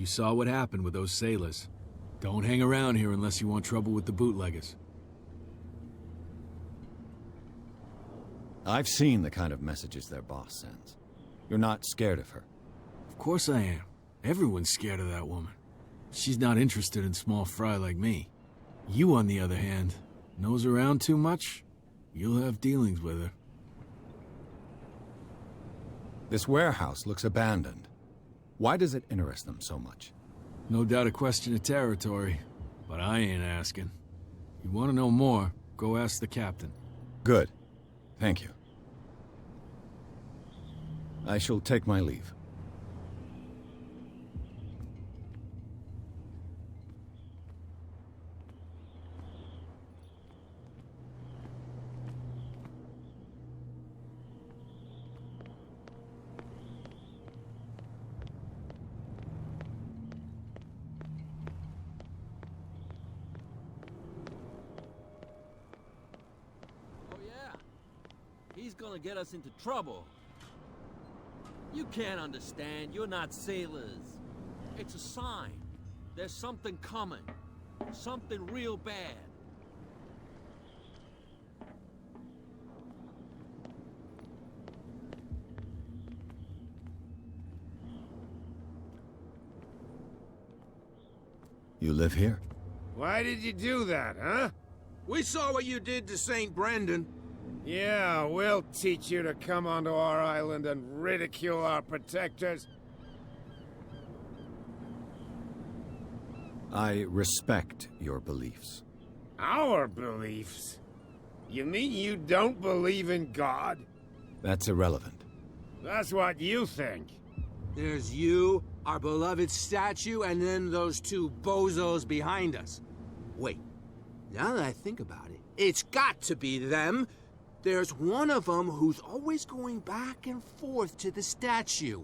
You saw what happened with those sailors. Don't hang around here unless you want trouble with the bootleggers. I've seen the kind of messages their boss sends. You're not scared of her. Of course I am. Everyone's scared of that woman. She's not interested in small fry like me. You, on the other hand, nose around too much, you'll have dealings with her. This warehouse looks abandoned. Why does it interest them so much? No doubt a question of territory, but I ain't asking. You want to know more, go ask the captain. Good. Thank you. I shall take my leave. He's gonna get us into trouble. You can't understand. You're not sailors. It's a sign. There's something coming. Something real bad. You live here? Why did you do that, huh? We saw what you did to St. Brendan. Yeah, we'll teach you to come onto our island and ridicule our protectors. I respect your beliefs. Our beliefs? You mean you don't believe in God? That's irrelevant. That's what you think. There's you, our beloved statue, and then those two bozos behind us. Wait, now that I think about it, it's got to be them. There's one of them who's always going back and forth to the statue.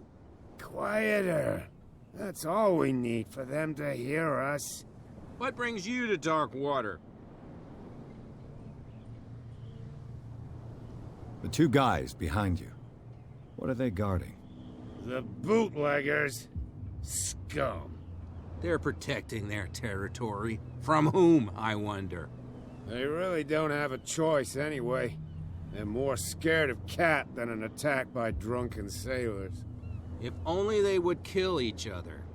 Quieter. That's all we need for them to hear us. What brings you to Darkwater? The two guys behind you. What are they guarding? The bootleggers. Scum. They're protecting their territory. From whom, I wonder? They really don't have a choice anyway. They're more scared of Cat than an attack by drunken sailors. If only they would kill each other.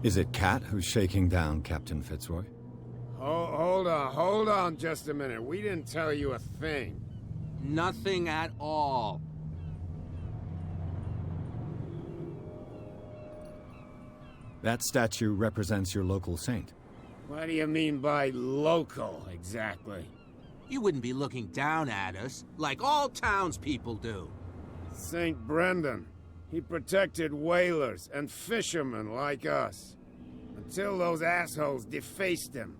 Is it Cat who's shaking down Captain Fitzroy? Hold on just a minute. We didn't tell you a thing. Nothing at all. That statue represents your local saint. What do you mean by local, exactly? You wouldn't be looking down at us, like all townspeople do. St. Brendan. He protected whalers and fishermen like us. Until those assholes defaced him.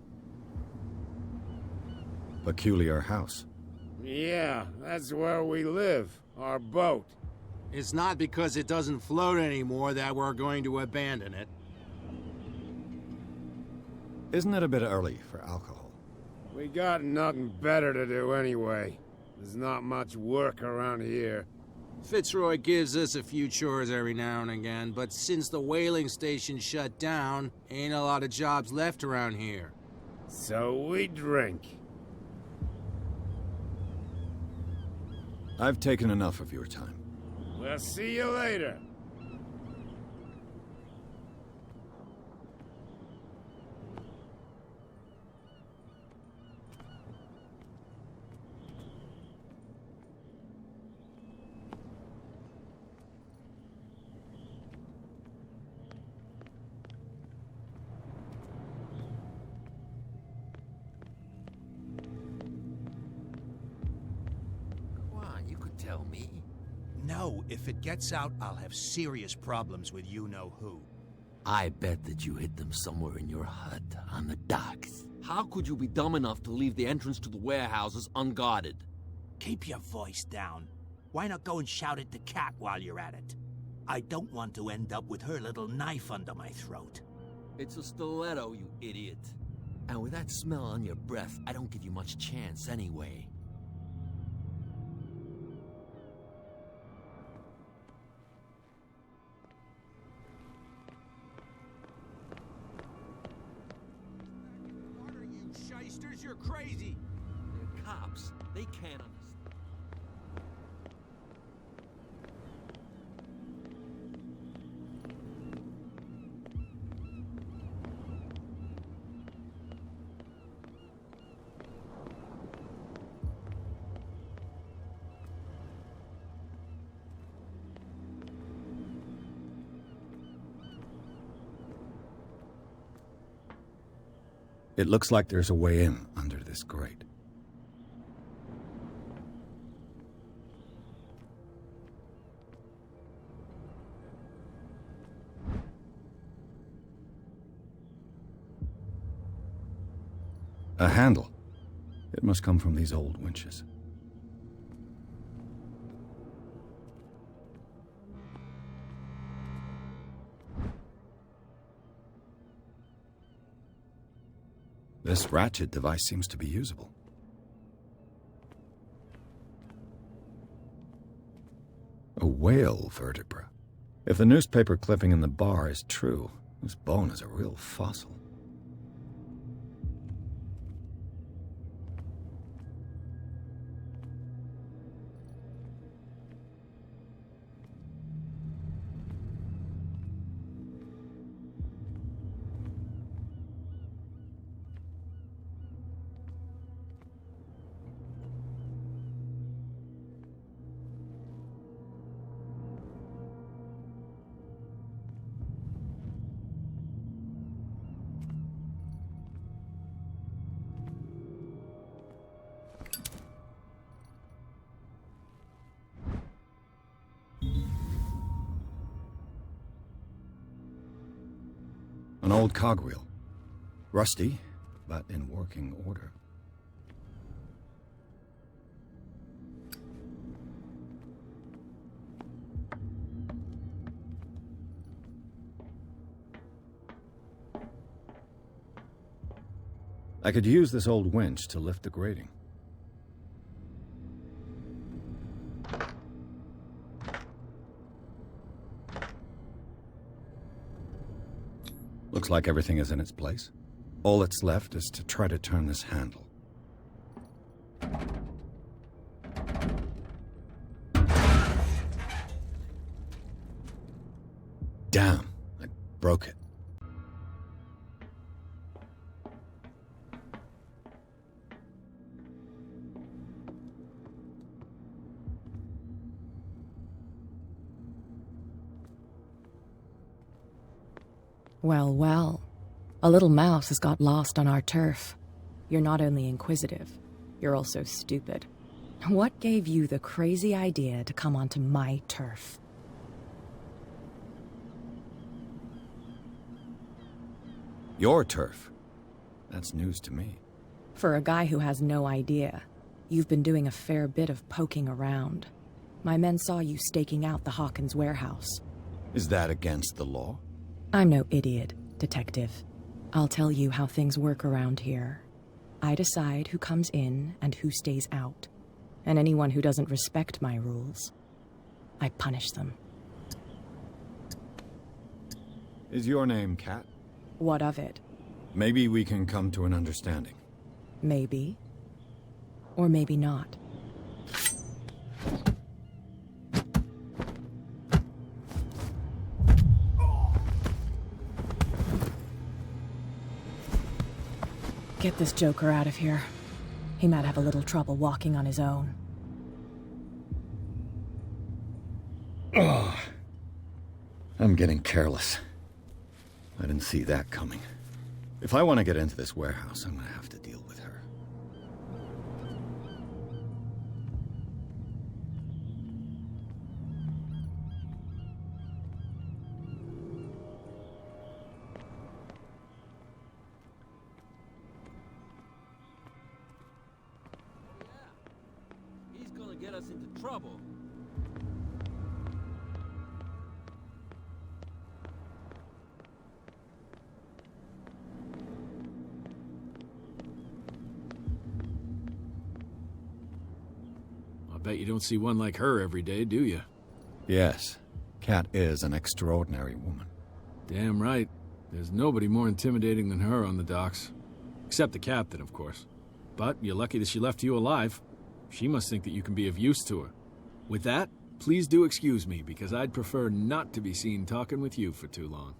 Peculiar house. Yeah, that's where we live. Our boat. It's not because it doesn't float anymore that we're going to abandon it. Isn't it a bit early for alcohol? We got nothing better to do anyway. There's not much work around here. Fitzroy gives us a few chores every now and again, but since the whaling station shut down, ain't a lot of jobs left around here. So we drink. I've taken enough of your time. We'll see you later. Tell me. No, if it gets out, I'll have serious problems with you-know-who. I bet that you hid them somewhere in your hut on the docks. How could you be dumb enough to leave the entrance to the warehouses unguarded? Keep your voice down. Why not go and shout at the cat while you're at it? I don't want to end up with her little knife under my throat. It's a stiletto, you idiot. And with that smell on your breath, I don't give you much chance anyway. because you're crazy. They're cops. They can't understand. It looks like there's a way in under this grate. A handle. It must come from these old winches. This ratchet device seems to be usable. A whale vertebra. If the newspaper clipping in the bar is true, this bone is a real fossil. An old cogwheel. Rusty, but in working order. I could use this old winch to lift the grating. Looks like everything is in its place. All that's left is to try to turn this handle. Damn, I broke it. Well, well. A little mouse has got lost on our turf. You're not only inquisitive, you're also stupid. What gave you the crazy idea to come onto my turf? Your turf? That's news to me. For a guy who has no idea, you've been doing a fair bit of poking around. My men saw you staking out the Hawkins warehouse. Is that against the law? I'm no idiot, Detective. I'll tell you how things work around here. I decide who comes in and who stays out. And anyone who doesn't respect my rules, I punish them. Is your name Kat? What of it? Maybe we can come to an understanding. Maybe. Or maybe not. Get this joker out of here. He might have a little trouble walking on his own. Oh, I'm getting careless. I didn't see that coming. If I want to get into this warehouse, I'm going to have to deal with her. He's gonna get us into trouble. I bet you don't see one like her every day, do you? Yes, Kat is an extraordinary woman. Damn right. There's nobody more intimidating than her on the docks. Except the captain, of course. But you're lucky that she left you alive. She must think that you can be of use to her. With that, please do excuse me, because I'd prefer not to be seen talking with you for too long.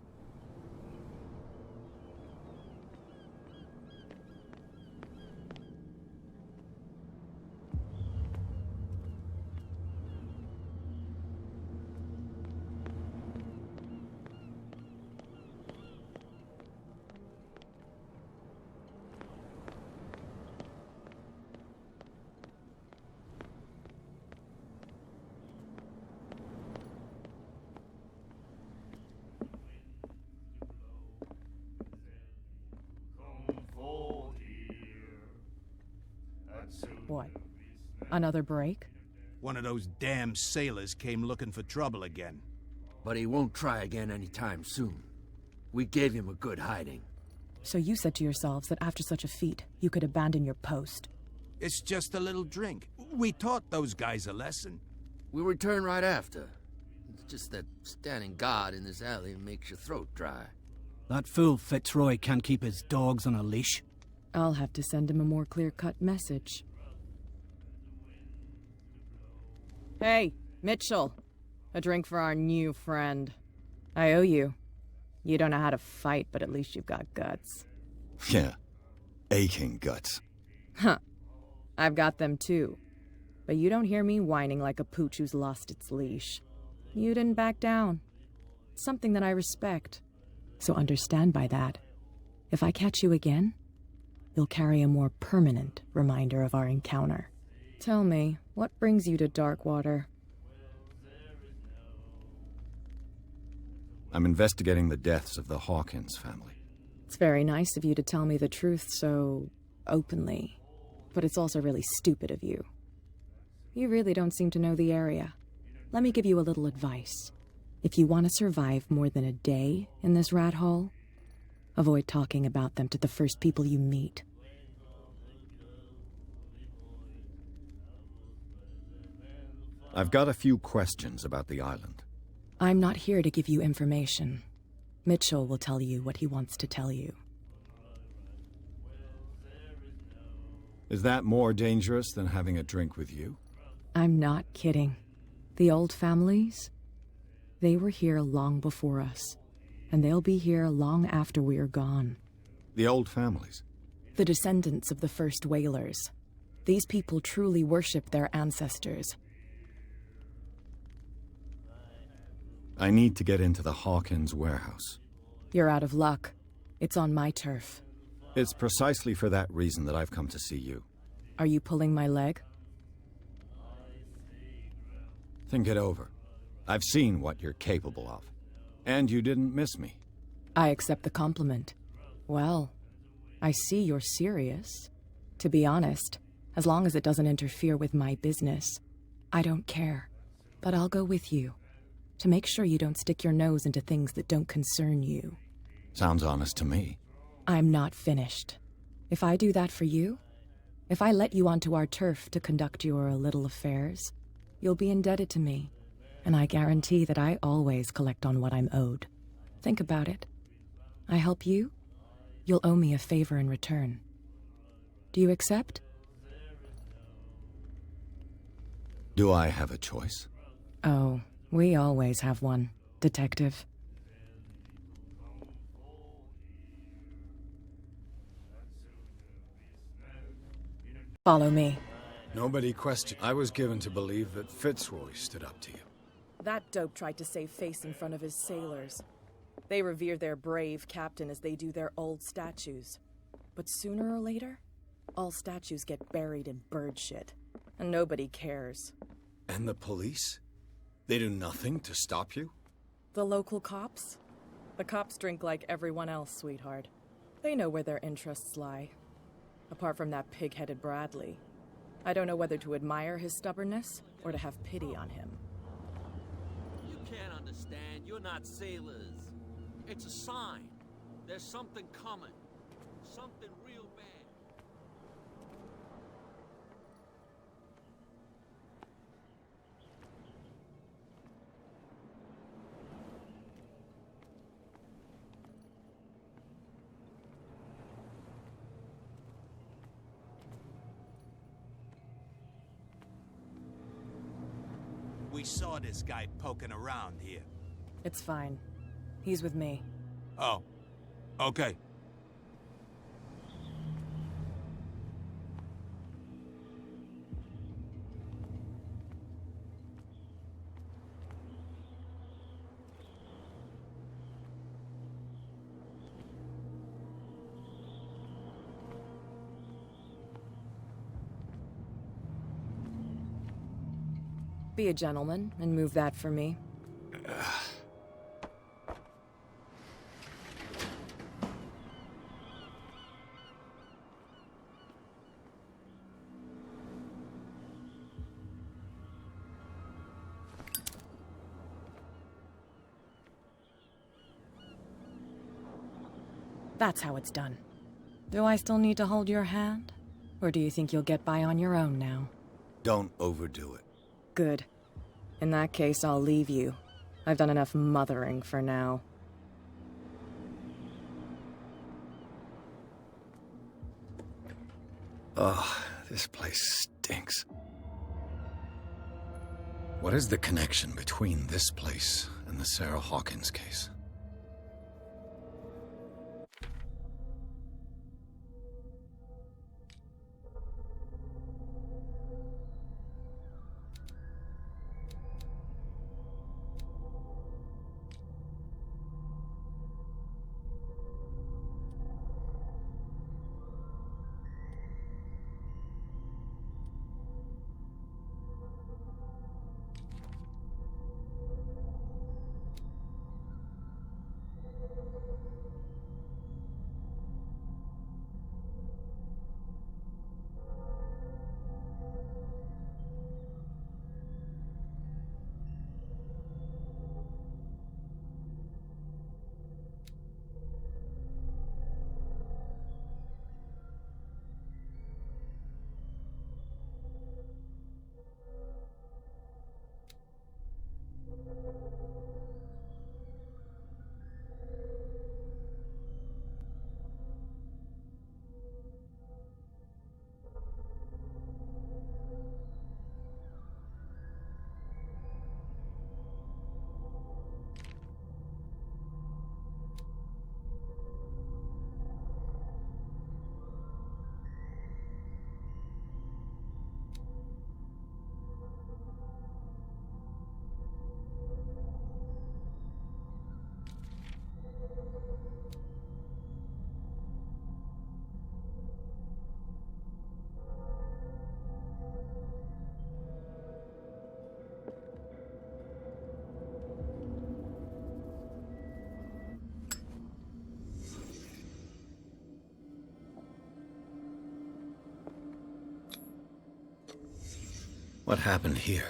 What? Another break? One of those damn sailors came looking for trouble again. But he won't try again anytime soon. We gave him a good hiding. So you said to yourselves that after such a feat, you could abandon your post. It's just a little drink. We taught those guys a lesson. We'll return right after. It's just that standing guard in this alley makes your throat dry. That fool Fitzroy can't keep his dogs on a leash. I'll have to send him a more clear-cut message. Hey, Mitchell. A drink for our new friend. I owe you. You don't know how to fight, but at least you've got guts. Yeah. Aching guts. Huh. I've got them too. But you don't hear me whining like a pooch who's lost its leash. You didn't back down. Something that I respect. So understand by that. If I catch you again, you'll carry a more permanent reminder of our encounter. Tell me, what brings you to Darkwater? I'm investigating the deaths of the Hawkins family. It's very nice of you to tell me the truth so openly. But it's also really stupid of you. You really don't seem to know the area. Let me give you a little advice. If you want to survive more than a day in this rat hole, avoid talking about them to the first people you meet. I've got a few questions about the island. I'm not here to give you information. Mitchell will tell you what he wants to tell you. Is that more dangerous than having a drink with you? I'm not kidding. The old families, they were here long before us, and they'll be here long after we are gone. The old families? The descendants of the first whalers. These people truly worship their ancestors. I need to get into the Hawkins warehouse. You're out of luck. It's on my turf. It's precisely for that reason that I've come to see you. Are you pulling my leg? Think it over. I've seen what you're capable of. And you didn't miss me. I accept the compliment. Well, I see you're serious. To be honest, as long as it doesn't interfere with my business, I don't care. But I'll go with you, to make sure you don't stick your nose into things that don't concern you. Sounds honest to me. I'm not finished. If I do that for you, if I let you onto our turf to conduct your little affairs, you'll be indebted to me, and I guarantee that I always collect on what I'm owed. Think about it. I help you, you'll owe me a favor in return. Do you accept? Do I have a choice? Oh, we always have one, Detective. Follow me. Nobody questioned. I was given to believe that Fitzroy stood up to you. That dope tried to save face in front of his sailors. They revere their brave captain as they do their old statues. But sooner or later, all statues get buried in bird shit, and nobody cares. And the police? They do nothing to stop you? The local cops? The cops drink like everyone else, sweetheart. They know where their interests lie. Apart from that pig-headed Bradley. I don't know whether to admire his stubbornness or to have pity on him. You can't understand. You're not sailors. It's a sign. There's something coming. Something real bad. We saw this guy poking around here. It's fine. He's with me. Oh. Okay. Be a gentleman and move that for me. That's how it's done. Do I still need to hold your hand? Or do you think you'll get by on your own now? Don't overdo it. Good. In that case, I'll leave you. I've done enough mothering for now. Oh, this place stinks. What is the connection between this place and the Sarah Hawkins case? What happened here?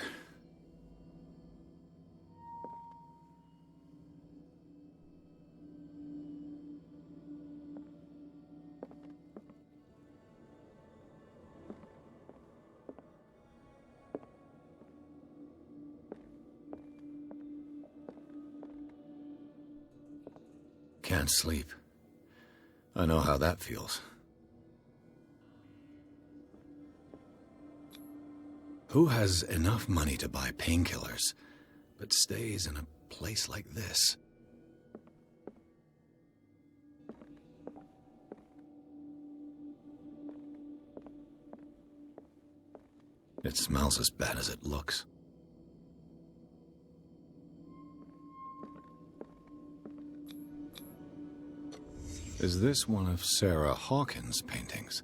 Can't sleep. I know how that feels. Who has enough money to buy painkillers, but stays in a place like this? It smells as bad as it looks. Is this one of Sarah Hawkins' paintings?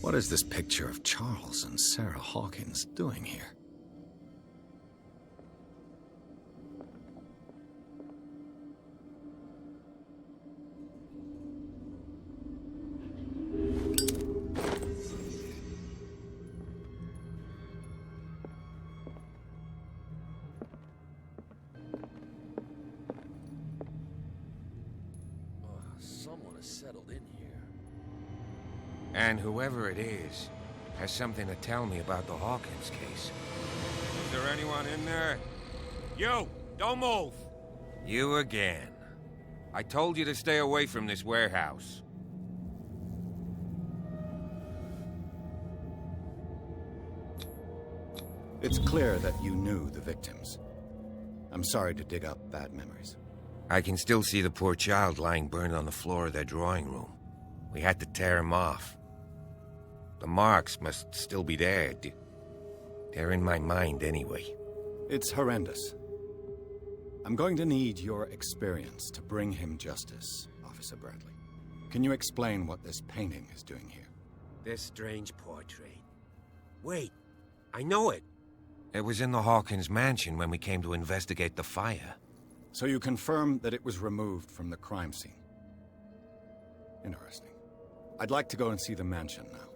What is this picture of Charles and Sarah Hawkins doing here? Someone has settled in here. And whoever it is has something to tell me about the Hawkins case. Is there anyone in there? You! Don't move! You again. I told you to stay away from this warehouse. It's clear that you knew the victims. I'm sorry to dig up bad memories. I can still see the poor child lying burned on the floor of their drawing room. We had to tear him off. The marks must still be there. They're in my mind anyway. It's horrendous. I'm going to need your experience to bring him justice, Officer Bradley. Can you explain what this painting is doing here? This strange portrait. Wait, I know it. It was in the Hawkins mansion when we came to investigate the fire. So you confirm that it was removed from the crime scene. Interesting. I'd like to go and see the mansion now.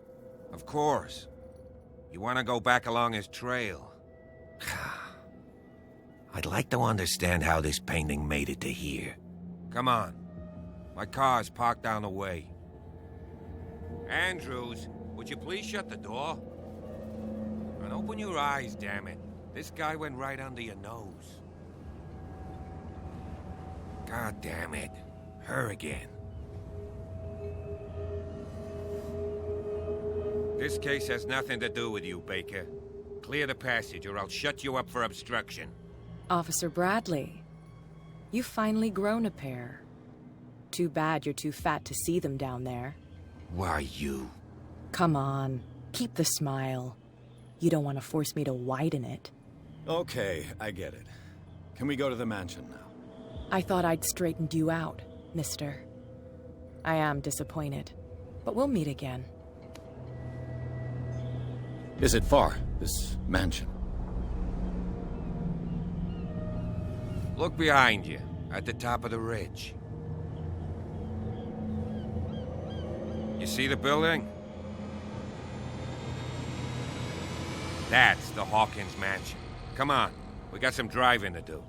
Of course. You want to go back along his trail? I'd like to understand how this painting made it to here. Come on. My car's parked down the way. Andrews, would you please shut the door? And open your eyes, damn it. This guy went right under your nose. God damn it. Her again. This case has nothing to do with you, Baker. Clear the passage or I'll shut you up for obstruction. Officer Bradley, you've finally grown a pair. Too bad you're too fat to see them down there. Why you? Come on, keep the smile. You don't want to force me to widen it. Okay, I get it. Can we go to the mansion now? I thought I'd straightened you out, mister. I am disappointed, but we'll meet again. Is it far, this mansion? Look behind you, at the top of the ridge. You see the building? That's the Hawkins mansion. Come on, we got some driving to do.